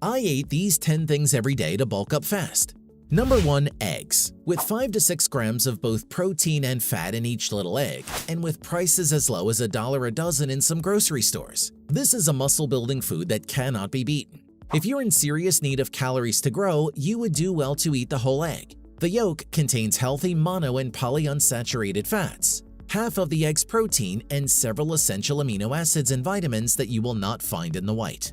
I ate these 10 things every day to bulk up fast. Number 1. Eggs. With 5 to 6 grams of both protein and fat in each little egg, and with prices as low as $1 a dozen in some grocery stores, this is a muscle-building food that cannot be beaten. If you're in serious need of calories to grow, you would do well to eat the whole egg. The yolk contains healthy mono and polyunsaturated fats, half of the egg's protein, and several essential amino acids and vitamins that you will not find in the white.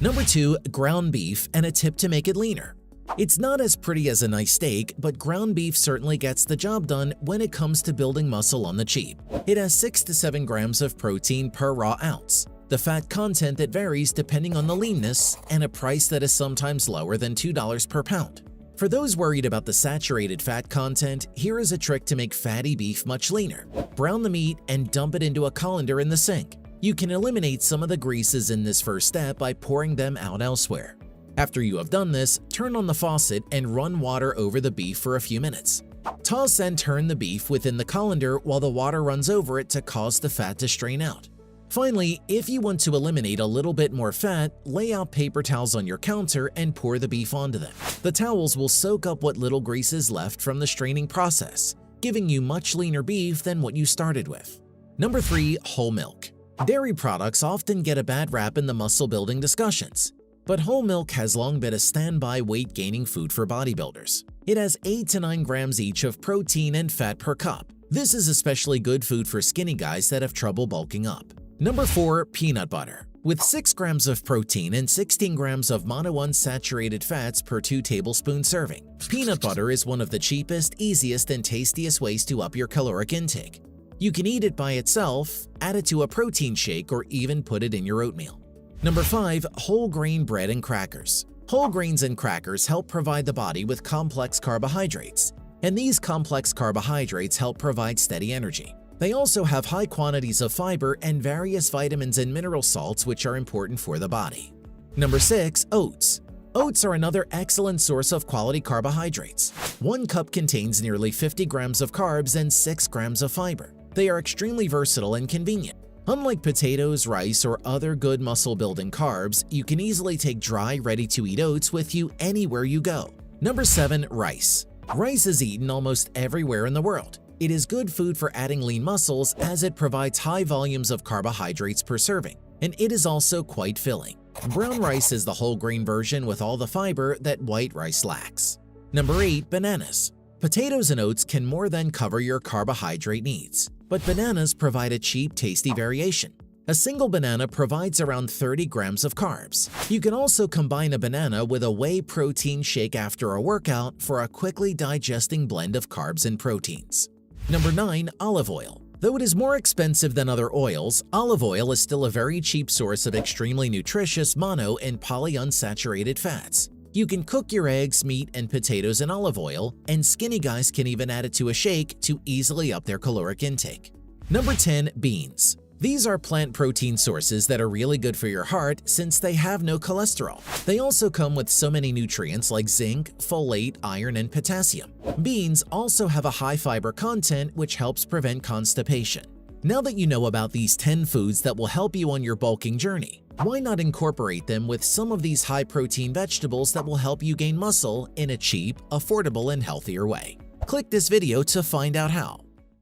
Number 2. Ground beef, and a tip to make it leaner. It's not as pretty as a nice steak, but ground beef certainly gets the job done when it comes to building muscle on the cheap. It has 6 to 7 grams of protein per raw ounce, the fat content that varies depending on the leanness, and a price that is sometimes lower than $2 per pound. For those worried about the saturated fat content, here is a trick to make fatty beef much leaner. Brown the meat and dump it into a colander in the sink. You can eliminate some of the greases in this first step by pouring them out elsewhere. After you have done this, turn on the faucet and run water over the beef for a few minutes. Toss and turn the beef within the colander while the water runs over it to cause the fat to strain out. Finally, if you want to eliminate a little bit more fat, lay out paper towels on your counter and pour the beef onto them. The towels will soak up what little grease is left from the straining process, giving you much leaner beef than what you started with. Number 3. Whole milk. Dairy products often get a bad rap in the muscle-building discussions, but whole milk has long been a standby weight-gaining food for bodybuilders. It has 8 to 9 grams each of protein and fat per cup. This is especially good food for skinny guys that have trouble bulking up. Number 4. Peanut butter. With 6 grams of protein and 16 grams of monounsaturated fats per 2 tablespoon serving, peanut butter is one of the cheapest, easiest, and tastiest ways to up your caloric intake. You can eat it by itself, add it to a protein shake, or even put it in your oatmeal. Number 5. Whole grain bread and crackers. Whole grains and crackers help provide the body with complex carbohydrates, and these complex carbohydrates help provide steady energy. They also have high quantities of fiber and various vitamins and mineral salts which are important for the body. Number 6. Oats. Oats are another excellent source of quality carbohydrates. 1 cup contains nearly 50 grams of carbs and 6 grams of fiber. They are extremely versatile and convenient. Unlike potatoes, rice, or other good muscle-building carbs, you can easily take dry, ready-to-eat oats with you anywhere you go. Number 7. Rice. Rice is eaten almost everywhere in the world. It is good food for adding lean muscles as it provides high volumes of carbohydrates per serving, and it is also quite filling. Brown rice is the whole grain version with all the fiber that white rice lacks. Number 8. Bananas. Potatoes and oats can more than cover your carbohydrate needs, but bananas provide a cheap, tasty variation. A single banana provides around 30 grams of carbs. You can also combine a banana with a whey protein shake after a workout for a quickly digesting blend of carbs and proteins. Number 9. Olive oil. Though it is more expensive than other oils, olive oil is still a very cheap source of extremely nutritious mono and polyunsaturated fats. You can cook your eggs, meat, and potatoes in olive oil, and skinny guys can even add it to a shake to easily up their caloric intake. Number 10. Beans. These are plant protein sources that are really good for your heart since they have no cholesterol. They also come with so many nutrients like zinc, folate, iron, and potassium. Beans also have a high fiber content which helps prevent constipation. Now that you know about these 10 foods that will help you on your bulking journey, why not incorporate them with some of these high-protein vegetables that will help you gain muscle in a cheap, affordable, and healthier way? Click this video to find out how.